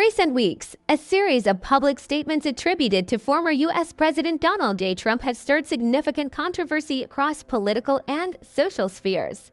recent weeks, a series of public statements attributed to former U.S. President Donald J. Trump have stirred significant controversy across political and social spheres.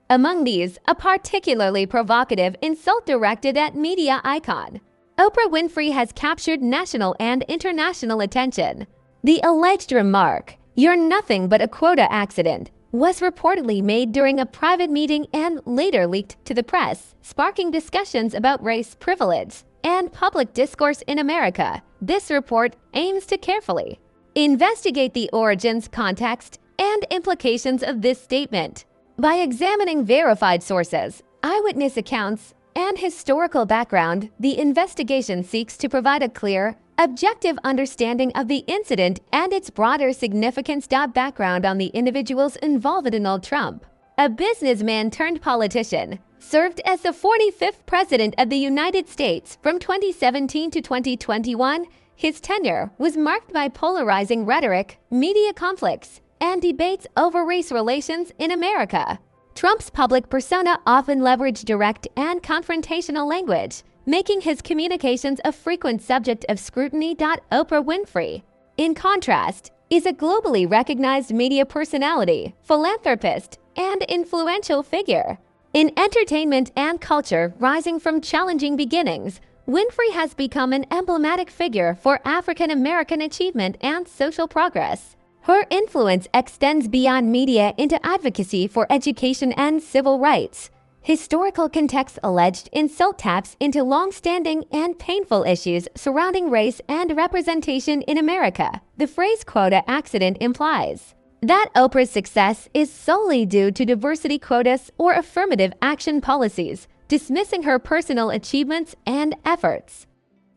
Among these, a particularly provocative insult directed at media icon Oprah Winfrey has captured national and international attention. The alleged remark, "You're nothing but a quota accident," was reportedly made during a private meeting and later leaked to the press, sparking discussions about race privilege and public discourse in America. This report aims to carefully investigate the origins, context, and implications of this statement. By examining verified sources, eyewitness accounts, and historical background, the investigation seeks to provide a clear, objective understanding of the incident and its broader significance. Background on the individuals involved. Donald Trump, a businessman turned politician, served as the 45th President of the United States from 2017 to 2021. His tenure was marked by polarizing rhetoric, media conflicts, and debates over race relations in America. Trump's public persona often leveraged direct and confrontational language, making his communications a frequent subject of scrutiny. Oprah Winfrey, in contrast, is a globally recognized media personality, philanthropist, and influential figure. In entertainment and culture, rising from challenging beginnings, Winfrey has become an emblematic figure for African American achievement and social progress. Her influence extends beyond media into advocacy for education and civil rights. Historical context alleged insult taps into long-standing and painful issues surrounding race and representation in America. The phrase quota accident implies that Oprah's success is solely due to diversity quotas or affirmative action policies, dismissing her personal achievements and efforts.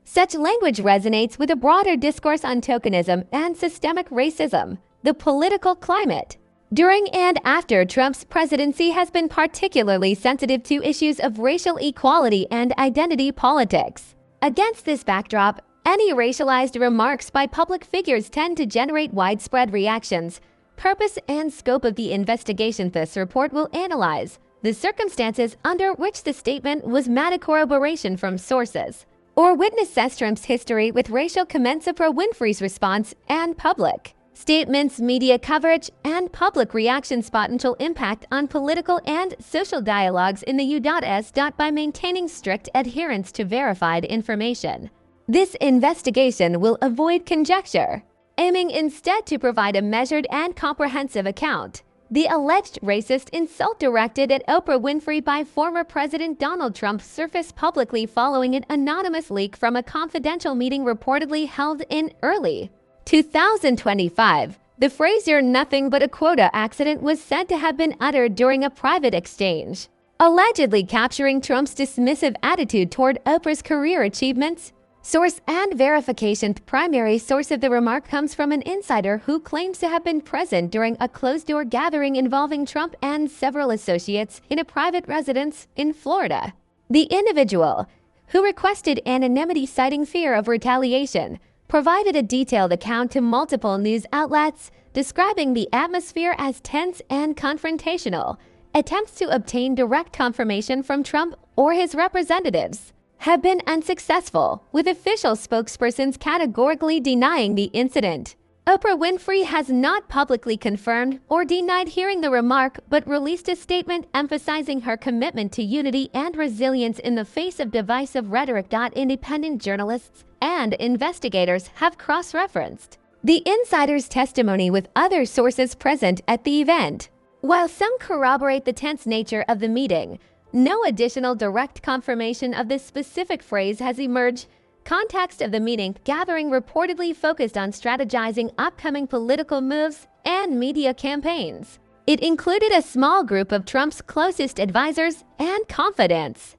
Such language resonates with a broader discourse on tokenism and systemic racism. The political climate during and after Trump's presidency has been particularly sensitive to issues of racial equality and identity politics. Against this backdrop, any racialized remarks by public figures tend to generate widespread reactions. Purpose and scope of the investigation. This report will analyze the circumstances under which the statement was made, corroboration from sources, or witness Trump's history with racial comments. Oprah Winfrey's response and public statements, media coverage, and public reactions. Potential impact on political and social dialogues in the U.S. By maintaining strict adherence to verified information, this investigation will avoid conjecture, aiming instead to provide a measured and comprehensive account. The alleged racist insult directed at Oprah Winfrey by former President Donald Trump surfaced publicly following an anonymous leak from a confidential meeting reportedly held in early 2025. The phrase "you're nothing but a quota accident" was said to have been uttered during a private exchange, allegedly capturing Trump's dismissive attitude toward Oprah's career achievements. Source and verification. Primary source of the remark comes from an insider who claims to have been present during a closed-door gathering involving Trump and several associates in a private residence in Florida. The individual, who requested anonymity citing fear of retaliation, provided a detailed account to multiple news outlets, describing the atmosphere as tense and confrontational. Attempts to obtain direct confirmation from Trump or his representatives have been unsuccessful, with official spokespersons categorically denying the incident. Oprah Winfrey has not publicly confirmed or denied hearing the remark, but released a statement emphasizing her commitment to unity and resilience in the face of divisive rhetoric. Independent journalists and investigators have cross-referenced the insider's testimony with other sources present at the event. While some corroborate the tense nature of the meeting, no additional direct confirmation of this specific phrase has emerged. Context of the meeting gathering reportedly focused on strategizing upcoming political moves and media campaigns. It included a small group of Trump's closest advisors and confidants.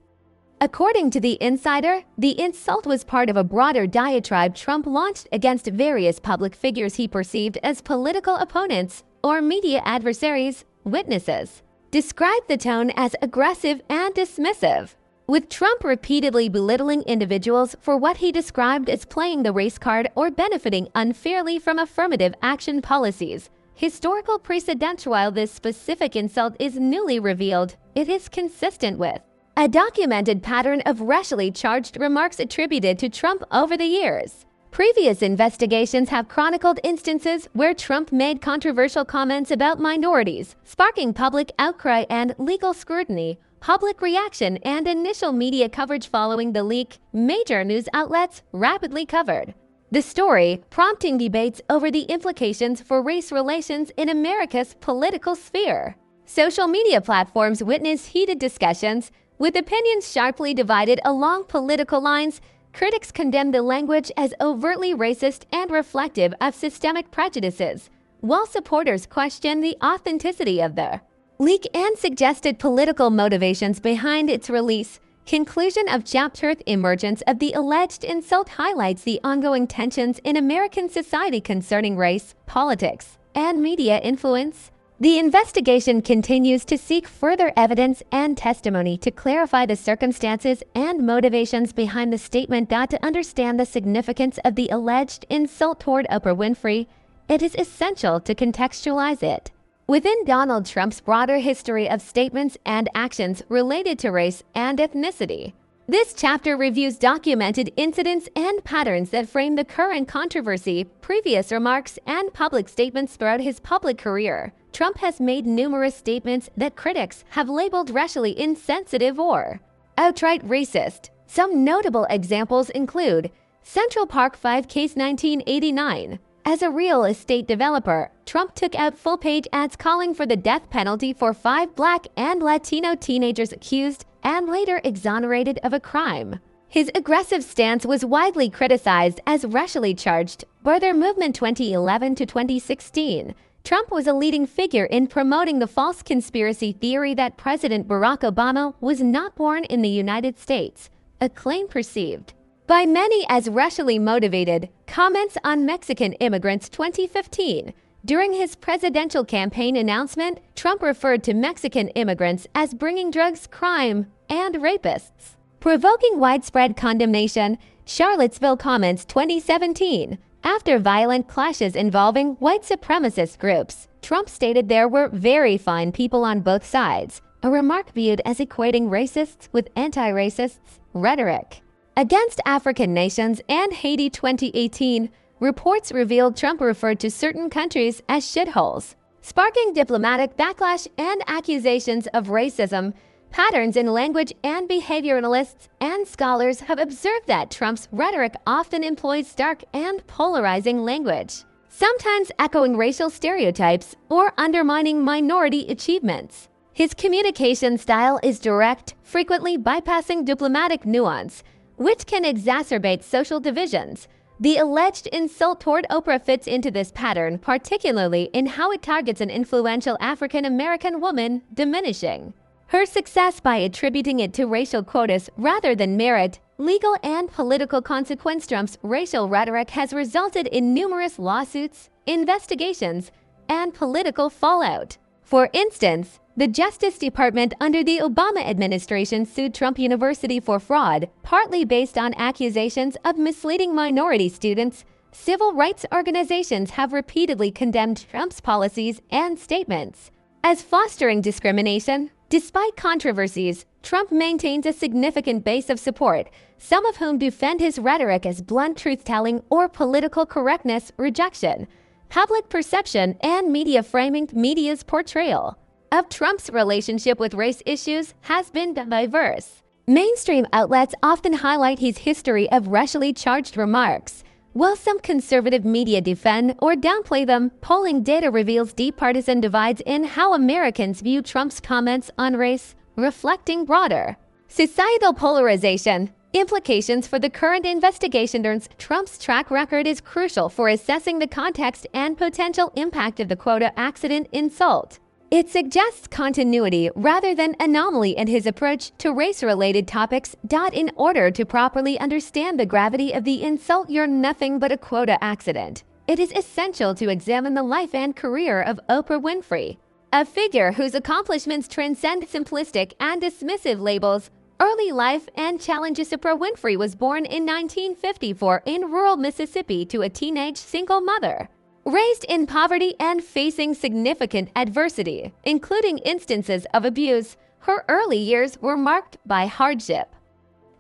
According to the insider, the insult was part of a broader diatribe Trump launched against various public figures he perceived as political opponents or media adversaries. Witnesses described the tone as aggressive and dismissive, with Trump repeatedly belittling individuals for what he described as playing the race card or benefiting unfairly from affirmative action policies. Historical precedent. While this specific insult is newly revealed, it is consistent with a documented pattern of racially charged remarks attributed to Trump over the years. Previous investigations have chronicled instances where Trump made controversial comments about minorities, sparking public outcry and legal scrutiny. Public reaction and initial media coverage following the leak, major news outlets rapidly covered the story, prompting debates over the implications for race relations in America's political sphere. Social media platforms witnessed heated discussions, with opinions sharply divided along political lines. Critics condemned the language as overtly racist and reflective of systemic prejudices, while supporters questioned the authenticity of the leak and suggested political motivations behind its release. Conclusion of chapter: emergence of the alleged insult highlights the ongoing tensions in American society concerning race, politics, and media influence. The investigation continues to seek further evidence and testimony to clarify the circumstances and motivations behind the statement. To understand the significance of the alleged insult toward Oprah Winfrey, it is essential to contextualize it within Donald Trump's broader history of statements and actions related to race and ethnicity. This chapter reviews documented incidents and patterns that frame the current controversy. Previous remarks and public statements throughout his public career, Trump has made numerous statements that critics have labeled racially insensitive or outright racist. Some notable examples include Central Park 5 case 1989. As a real estate developer, Trump took out full-page ads calling for the death penalty for 5 Black and Latino teenagers accused and later exonerated of a crime. His aggressive stance was widely criticized as racially charged by their movement 2011 to 2016. Trump was a leading figure in promoting the false conspiracy theory that President Barack Obama was not born in the United States, a claim perceived by many as racially motivated. Comments on Mexican immigrants 2015. During his presidential campaign announcement, Trump referred to Mexican immigrants as bringing drugs, crime, and rapists, provoking widespread condemnation. Charlottesville comments 2017. After violent clashes involving white supremacist groups, Trump stated there were very fine people on both sides, a remark viewed as equating racists with anti-racists rhetoric against African nations. And Haiti 2018, reports revealed Trump referred to certain countries as shitholes, sparking diplomatic backlash and accusations of racism. Patterns in language and behavioralists and scholars have observed that Trump's rhetoric often employs stark and polarizing language, sometimes echoing racial stereotypes or undermining minority achievements. His communication style is direct, frequently bypassing diplomatic nuance, which can exacerbate social divisions. The alleged insult toward Oprah fits into this pattern, particularly in how it targets an influential African-American woman, diminishing her success by attributing it to racial quotas rather than merit. Legal and political consequence. Trump's racial rhetoric has resulted in numerous lawsuits, investigations, and political fallout. For instance, the Justice Department under the Obama administration sued Trump University for fraud, partly based on accusations of misleading minority students. Civil rights organizations have repeatedly condemned Trump's policies and statements as fostering discrimination. Despite controversies, Trump maintains a significant base of support, some of whom defend his rhetoric as blunt truth-telling or political correctness rejection. Public perception and media framing. Media's portrayal of Trump's relationship with race issues has been diverse. Mainstream outlets often highlight his history of racially charged remarks, while some conservative media defend or downplay them. Polling data reveals deep partisan divides in how Americans view Trump's comments on race, reflecting broader societal polarization. Implications for the current investigation. Trump's track record is crucial for assessing the context and potential impact of the Quota accident insult. It suggests continuity rather than anomaly in his approach to race-related topics. In order to properly understand the gravity of the insult, "You're nothing but a Quota accident," it is essential to examine the life and career of Oprah Winfrey, a figure whose accomplishments transcend simplistic and dismissive labels. Early life and challenges. Oprah Winfrey was born in 1954 in rural Mississippi to a teenage single mother. Raised in poverty and facing significant adversity, including instances of abuse, her early years were marked by hardship.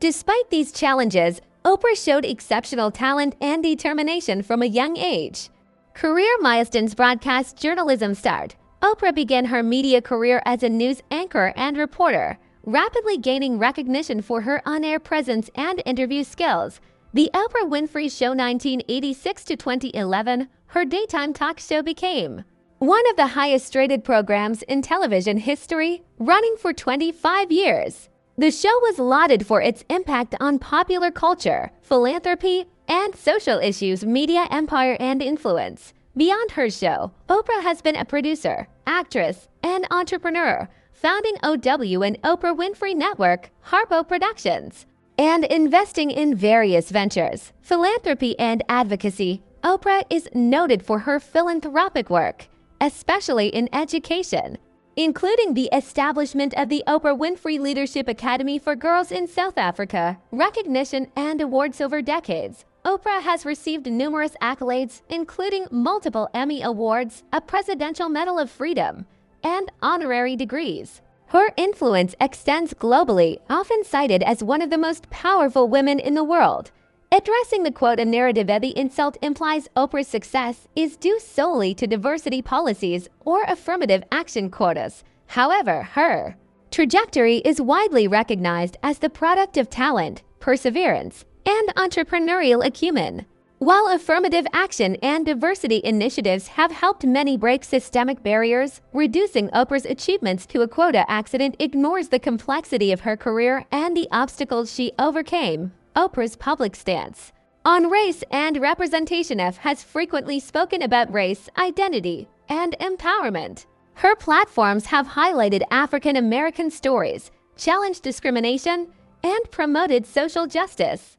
Despite these challenges, Oprah showed exceptional talent and determination from a young age. Career milestones: broadcast journalism start. Oprah began her media career as a news anchor and reporter, rapidly gaining recognition for her on-air presence and interview skills. The Oprah Winfrey Show 1986 to 2011, her daytime talk show became one of the highest-rated programs in television history, running for 25 years. The show was lauded for its impact on popular culture, philanthropy, and social issues, media empire, and influence. Beyond her show, Oprah has been a producer, actress, and entrepreneur, founding OW and Oprah Winfrey Network, Harpo Productions, and investing in various ventures, philanthropy, and advocacy. Oprah is noted for her philanthropic work, especially in education, including the establishment of the Oprah Winfrey Leadership Academy for Girls in South Africa, recognition and awards over decades. Oprah has received numerous accolades, including multiple Emmy Awards, a Presidential Medal of Freedom, and honorary degrees. Her influence extends globally, often cited as one of the most powerful women in the world. Addressing the quota narrative that the insult implies Oprah's success is due solely to diversity policies or affirmative action quotas. However, her trajectory is widely recognized as the product of talent, perseverance, and entrepreneurial acumen. While affirmative action and diversity initiatives have helped many break systemic barriers, reducing Oprah's achievements to a quota accident ignores the complexity of her career and the obstacles she overcame. Oprah's public stance on race and representation has frequently spoken about race, identity, and empowerment. Her platforms have highlighted African American stories, challenged discrimination, and promoted social justice.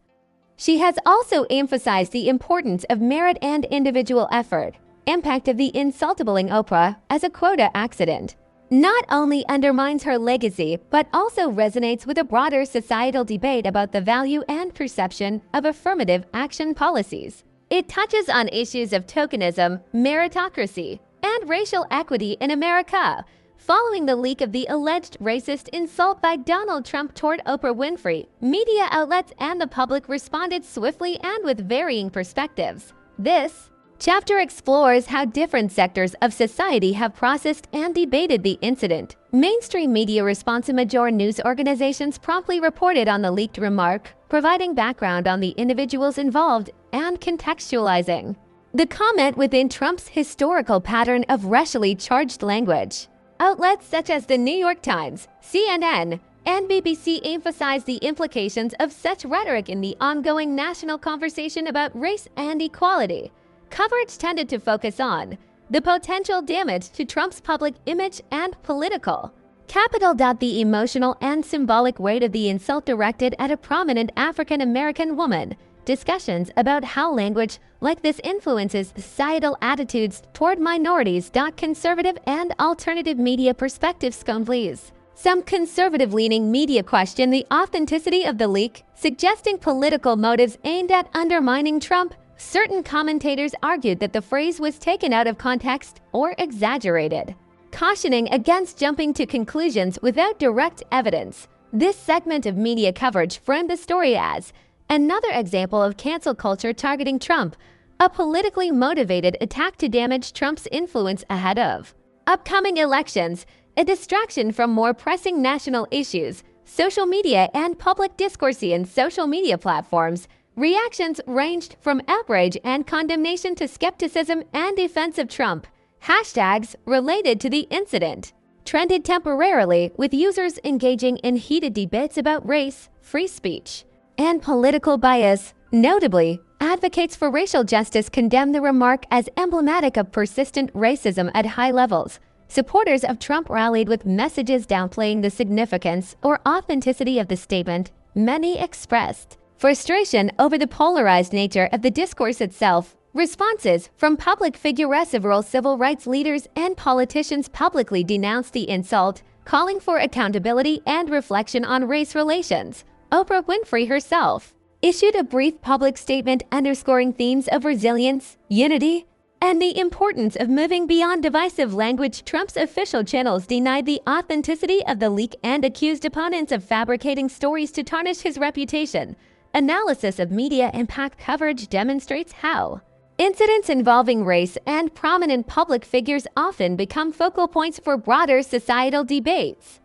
She has also emphasized the importance of merit and individual effort. Impact of the insultabling Oprah as a quota accident not only undermines her legacy, but also resonates with a broader societal debate about the value and perception of affirmative action policies. It touches on issues of tokenism, meritocracy, and racial equity in America. Following the leak of the alleged racist insult by Donald Trump toward Oprah Winfrey, media outlets and the public responded swiftly and with varying perspectives. This chapter explores how different sectors of society have processed and debated the incident. Mainstream media response: major news organizations promptly reported on the leaked remark, providing background on the individuals involved and contextualizing the comment within Trump's historical pattern of racially charged language. Outlets such as the New York Times, CNN, and BBC emphasized the implications of such rhetoric in the ongoing national conversation about race and equality. Coverage tended to focus on the potential damage to Trump's public image and political capital. The emotional and symbolic weight of the insult directed at a prominent African American woman. Discussions about how language like this influences societal attitudes toward minorities. Conservative and alternative media perspectives. Please. Some conservative-leaning media question the authenticity of the leak, suggesting political motives aimed at undermining Trump. Certain commentators argued that the phrase was taken out of context or exaggerated, cautioning against jumping to conclusions without direct evidence. This segment of media coverage framed the story as another example of cancel culture targeting Trump, a politically motivated attack to damage Trump's influence ahead of upcoming elections, a distraction from more pressing national issues. Social media and public discourse and social media platforms. Reactions ranged from outrage and condemnation to skepticism and defense of Trump. Hashtags related to the incident trended temporarily, with users engaging in heated debates about race, free speech, and political bias. Notably, advocates for racial justice condemned the remark as emblematic of persistent racism at high levels. Supporters of Trump rallied with messages downplaying the significance or authenticity of the statement. Many expressed frustration over the polarized nature of the discourse itself. Responses from public figures: several civil rights leaders and politicians publicly denounced the insult, calling for accountability and reflection on race relations. Oprah Winfrey herself issued a brief public statement underscoring themes of resilience, unity, and the importance of moving beyond divisive language. Trump's official channels denied the authenticity of the leak and accused opponents of fabricating stories to tarnish his reputation. Analysis of media impact coverage demonstrates how incidents involving race and prominent public figures often become focal points for broader societal debates.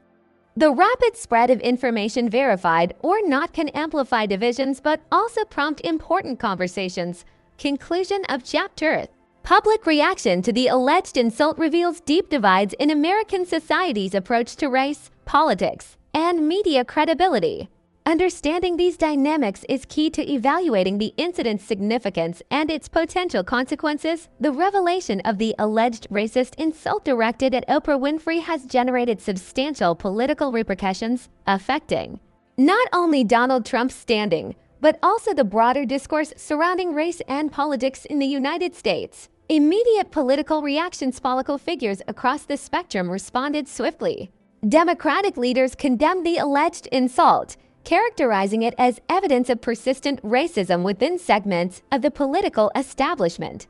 The rapid spread of information, verified or not, can amplify divisions but also prompt important conversations. Conclusion of chapter. Public reaction to the alleged insult reveals deep divides in American society's approach to race, politics, and media credibility. Understanding these dynamics is key to evaluating the incident's significance and its potential consequences. The revelation of the alleged racist insult directed at Oprah Winfrey has generated substantial political repercussions, affecting not only Donald Trump's standing, but also the broader discourse surrounding race and politics in the United States. Immediate political reactions. Political figures across the spectrum responded swiftly. Democratic leaders condemned the alleged insult, characterizing it as evidence of persistent racism within segments of the political establishment.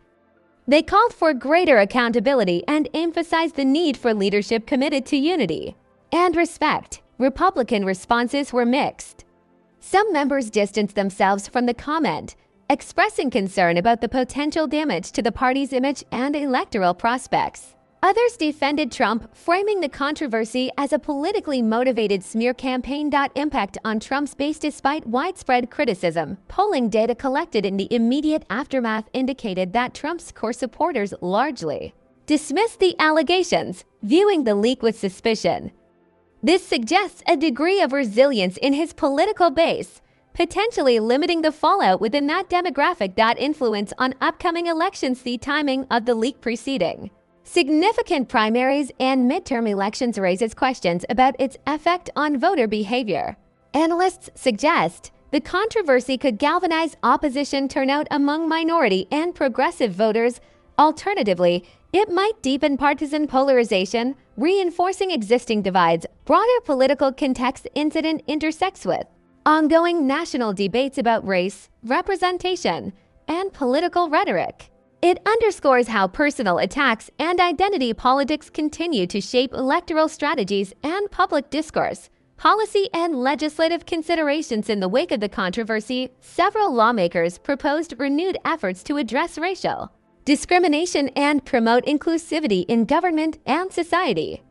They called for greater accountability and emphasized the need for leadership committed to unity and respect. Republican responses were mixed. Some members distanced themselves from the comment, expressing concern about the potential damage to the party's image and electoral prospects. Others defended Trump, framing the controversy as a politically motivated smear campaign. Impact on Trump's base. Despite widespread criticism, polling data collected in the immediate aftermath indicated that Trump's core supporters largely dismissed the allegations, viewing the leak with suspicion. This suggests a degree of resilience in his political base, potentially limiting the fallout within that demographic. Influence on upcoming elections. The timing of the leak preceding significant primaries and midterm elections raises questions about its effect on voter behavior. Analysts suggest the controversy could galvanize opposition turnout among minority and progressive voters. Alternatively, it might deepen partisan polarization, reinforcing existing divides. Broader political context. Incident intersects with ongoing national debates about race, representation, and political rhetoric. It underscores how personal attacks and identity politics continue to shape electoral strategies and public discourse. Policy and legislative considerations. In the wake of the controversy, several lawmakers proposed renewed efforts to address racial discrimination and promote inclusivity in government and society.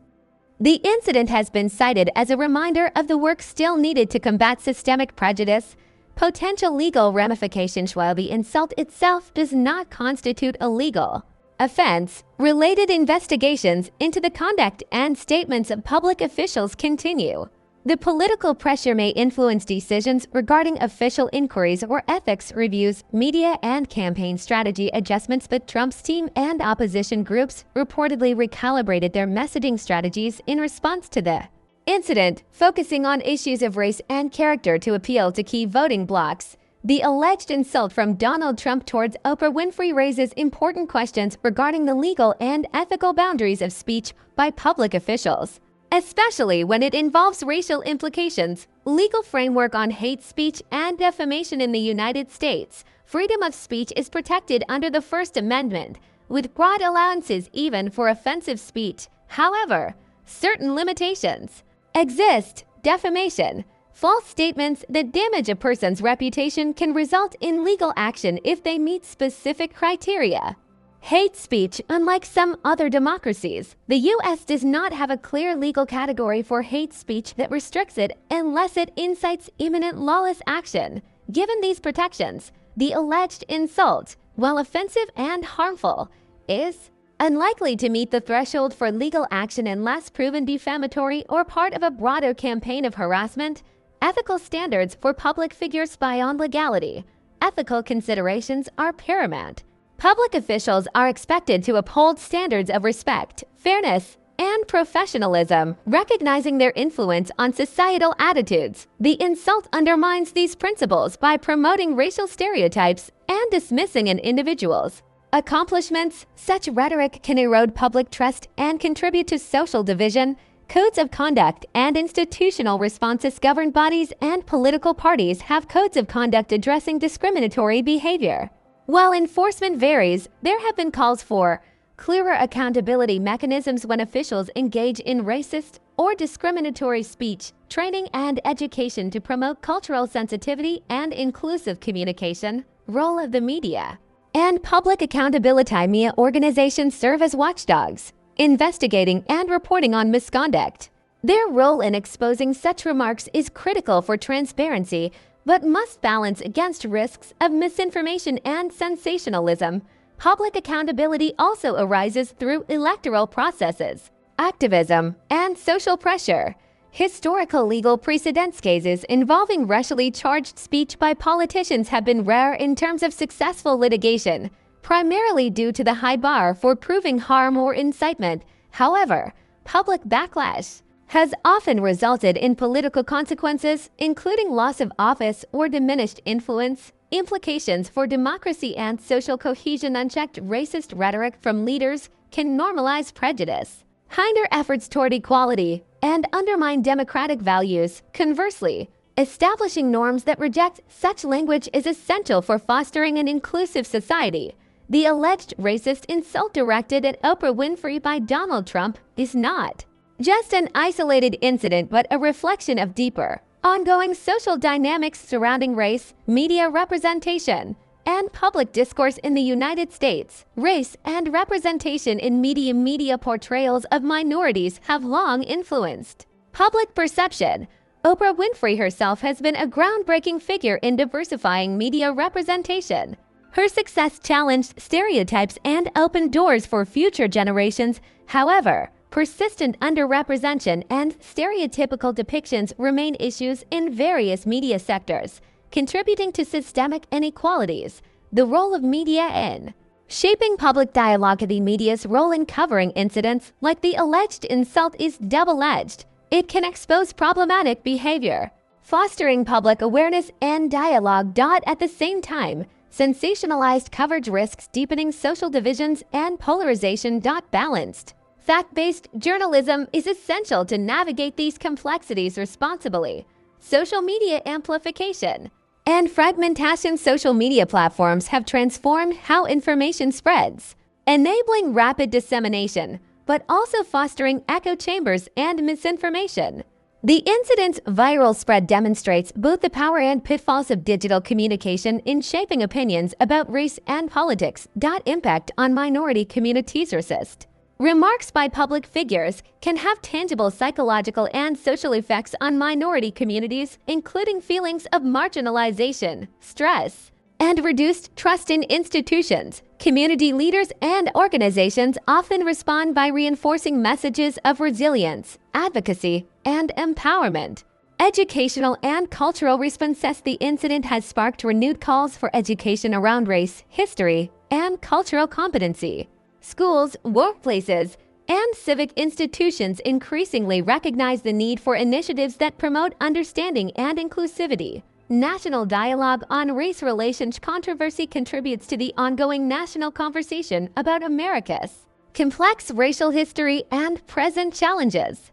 The incident has been cited as a reminder of the work still needed to combat systemic prejudice, potential legal ramifications. While the insult itself does not constitute a legal offense, related investigations into the conduct and statements of public officials continue. The political pressure may influence decisions regarding official inquiries or ethics reviews, media and campaign strategy adjustments. But Trump's team and opposition groups reportedly recalibrated their messaging strategies in response to the incident, focusing on issues of race and character to appeal to key voting blocs. The alleged insult from Donald Trump towards Oprah Winfrey raises important questions regarding the legal and ethical boundaries of speech by public officials, especially when it involves racial implications. Legal framework on hate speech and defamation. In the United States, freedom of speech is protected under the First Amendment, with broad allowances even for offensive speech. However, certain limitations exist. Defamation, false statements that damage a person's reputation, can result in legal action if they meet specific criteria. Hate speech. Unlike some other democracies, the U.S. does not have a clear legal category for hate speech that restricts it unless it incites imminent lawless action. Given these protections, the alleged insult, while offensive and harmful, is unlikely to meet the threshold for legal action unless proven defamatory or part of a broader campaign of harassment. Ethical standards for public figures. Beyond legality, ethical considerations are paramount. Public officials are expected to uphold standards of respect, fairness, and professionalism, recognizing their influence on societal attitudes. The insult undermines these principles by promoting racial stereotypes and dismissing an individual's accomplishments. Such rhetoric can erode public trust and contribute to social division. Codes of conduct and institutional responses. Governed bodies and political parties have codes of conduct addressing discriminatory behavior. While enforcement varies, there have been calls for clearer accountability mechanisms when officials engage in racist or discriminatory speech, training and education to promote cultural sensitivity and inclusive communication, role of the media, and public accountability. Media organizations serve as watchdogs, investigating and reporting on misconduct. Their role in exposing such remarks is critical for transparency, but must balance against risks of misinformation and sensationalism. Public accountability also arises through electoral processes, activism, and social pressure. Historical legal precedents cases involving racially charged speech by politicians have been rare in terms of successful litigation, primarily due to the high bar for proving harm or incitement. However, public backlash has often resulted in political consequences, including loss of office or diminished influence, implications for democracy and social cohesion. Unchecked racist rhetoric from leaders can normalize prejudice, hinder efforts toward equality, and undermine democratic values. Conversely, establishing norms that reject such language is essential for fostering an inclusive society. The alleged racist insult directed at Oprah Winfrey by Donald Trump is not just an isolated incident, but a reflection of deeper, ongoing social dynamics surrounding race, media representation, and public discourse in the United States. Race and representation in media portrayals of minorities have long influenced public perception. Oprah Winfrey herself has been a groundbreaking figure in diversifying media representation. Her success challenged stereotypes and opened doors for future generations. However, persistent underrepresentation and stereotypical depictions remain issues in various media sectors, contributing to systemic inequalities. The role of media in shaping public dialogue. The media's role in covering incidents like the alleged insult is double-edged. It can expose problematic behavior, fostering public awareness and dialogue. At the same time, sensationalized coverage risks deepening social divisions and polarization. Balanced, fact-based journalism is essential to navigate these complexities responsibly. Social media amplification and fragmentation. Social media platforms have transformed how information spreads, enabling rapid dissemination, but also fostering echo chambers and misinformation. The incident's viral spread demonstrates both the power and pitfalls of digital communication in shaping opinions about race and politics. Impact on minority communities. Racist remarks by public figures can have tangible psychological and social effects on minority communities, including feelings of marginalization, stress, and reduced trust in institutions. Community leaders and organizations often respond by reinforcing messages of resilience, advocacy, and empowerment. Educational and cultural responses. The incident has sparked renewed calls for education around race, history, and cultural competency. Schools, workplaces, and civic institutions increasingly recognize the need for initiatives that promote understanding and inclusivity. National dialogue on race relations controversy contributes to the ongoing national conversation about America's complex racial history and present challenges.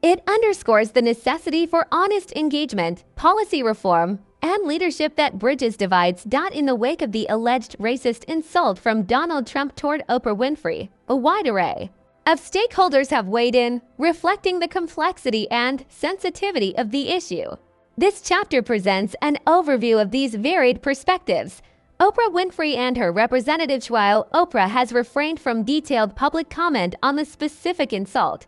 It underscores the necessity for honest engagement, policy reform, and leadership that bridges divides. In the wake of the alleged racist insult from Donald Trump toward Oprah Winfrey, a wide array of stakeholders have weighed in, reflecting the complexity and sensitivity of the issue. This chapter presents an overview of these varied perspectives. Oprah Winfrey and her representatives. While Oprah has refrained from detailed public comment on the specific insult,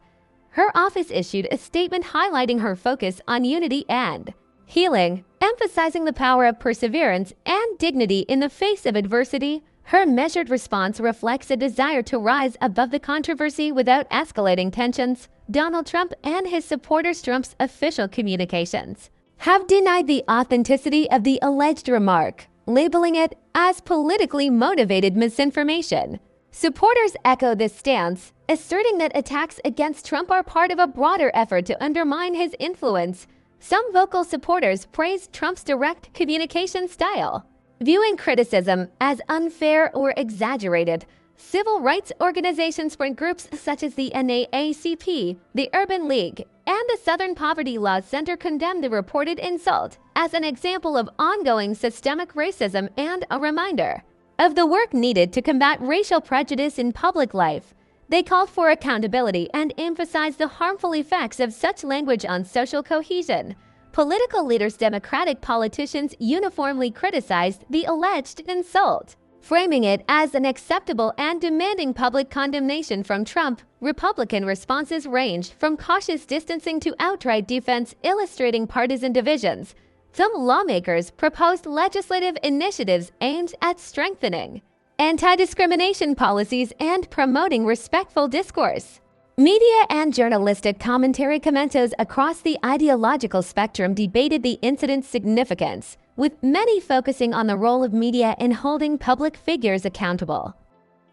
her office issued a statement highlighting her focus on unity and healing, emphasizing the power of perseverance and dignity in the face of adversity. Her measured response reflects a desire to rise above the controversy without escalating tensions. Donald Trump and his supporters. Trump's official communications have denied the authenticity of the alleged remark, labeling it as politically motivated misinformation. Supporters echo this stance, asserting that attacks against Trump are part of a broader effort to undermine his influence. Some vocal supporters praised Trump's direct communication style, viewing criticism as unfair or exaggerated. Civil rights organizations and groups such as the NAACP, the Urban League, and the Southern Poverty Law Center condemned the reported insult as an example of ongoing systemic racism and a reminder of the work needed to combat racial prejudice in public life. They called for accountability and emphasized the harmful effects of such language on social cohesion. Political leaders, Democratic politicians uniformly criticized the alleged insult, framing it as unacceptable and demanding public condemnation from Trump. Republican responses ranged from cautious distancing to outright defense, illustrating partisan divisions. Some lawmakers proposed legislative initiatives aimed at strengthening anti-discrimination policies and promoting respectful discourse. Media and journalistic commentary commentators across the ideological spectrum debated the incident's significance, with many focusing on the role of media in holding public figures accountable.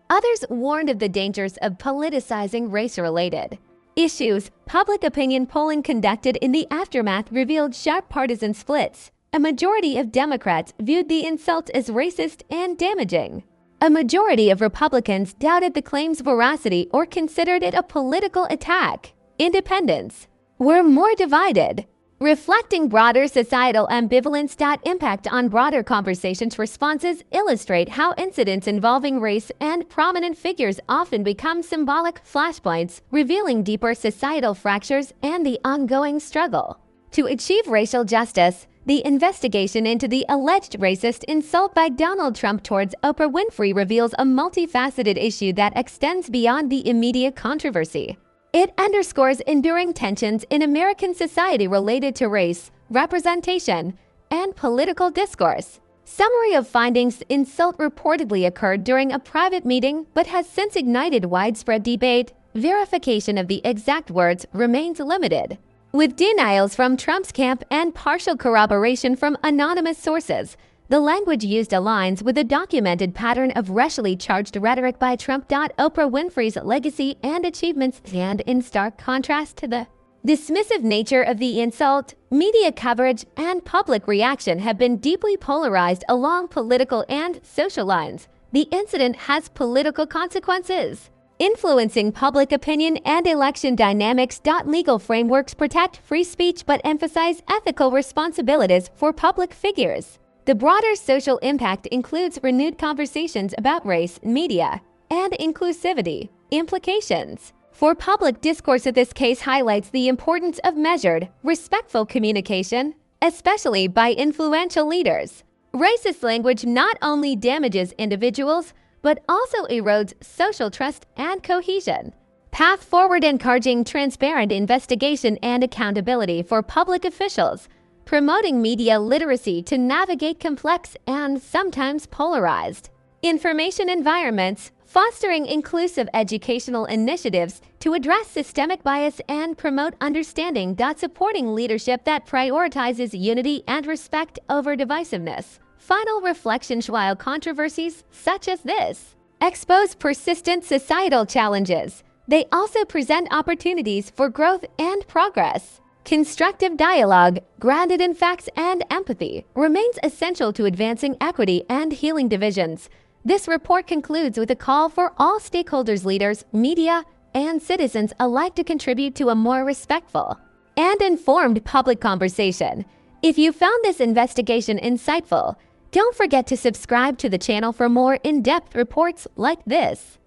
Others warned of the dangers of politicizing race-related issues. Public opinion polling conducted in the aftermath revealed sharp partisan splits. A majority of Democrats viewed the insult as racist and damaging. A majority of Republicans doubted the claim's veracity or considered it a political attack. Independents were more divided, reflecting broader societal ambivalence. Impact on broader conversations. Responses illustrate how incidents involving race and prominent figures often become symbolic flashpoints, revealing deeper societal fractures and the ongoing struggle to achieve racial justice. The investigation into the alleged racist insult by Donald Trump towards Oprah Winfrey reveals a multifaceted issue that extends beyond the immediate controversy. It underscores enduring tensions in American society related to race, representation, and political discourse. Summary of findings: insult reportedly occurred during a private meeting but has since ignited widespread debate. Verification of the exact words remains limited, with denials from Trump's camp and partial corroboration from anonymous sources. The language used aligns with a documented pattern of racially charged rhetoric by Trump. Oprah Winfrey's legacy and achievements stand in stark contrast to the dismissive nature of the insult. Media coverage and public reaction have been deeply polarized along political and social lines. The incident has political consequences, influencing public opinion and election dynamics. Legal frameworks protect free speech but emphasize ethical responsibilities for public figures. The broader social impact includes renewed conversations about race, media, and inclusivity. Implications for public discourse. This case highlights the importance of measured, respectful communication, especially by influential leaders. Racist language not only damages individuals, but also erodes social trust and cohesion. Path forward: encouraging transparent investigation and accountability for public officials, promoting media literacy to navigate complex and sometimes polarized information environments, fostering inclusive educational initiatives to address systemic bias and promote understanding. Supporting leadership that prioritizes unity and respect over divisiveness. Final reflections: while controversies such as this expose persistent societal challenges, they also present opportunities for growth and progress. Constructive dialogue, grounded in facts and empathy, remains essential to advancing equity and healing divisions. This report concludes with a call for all stakeholders, leaders, media, and citizens alike to contribute to a more respectful and informed public conversation. If you found this investigation insightful, don't forget to subscribe to the channel for more in-depth reports like this.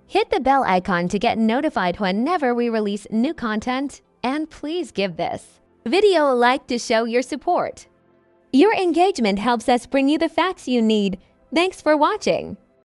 Hit the bell icon to get notified whenever we release new content, and please give this video a like to show your support. Your engagement helps us bring you the facts you need. Thanks for watching.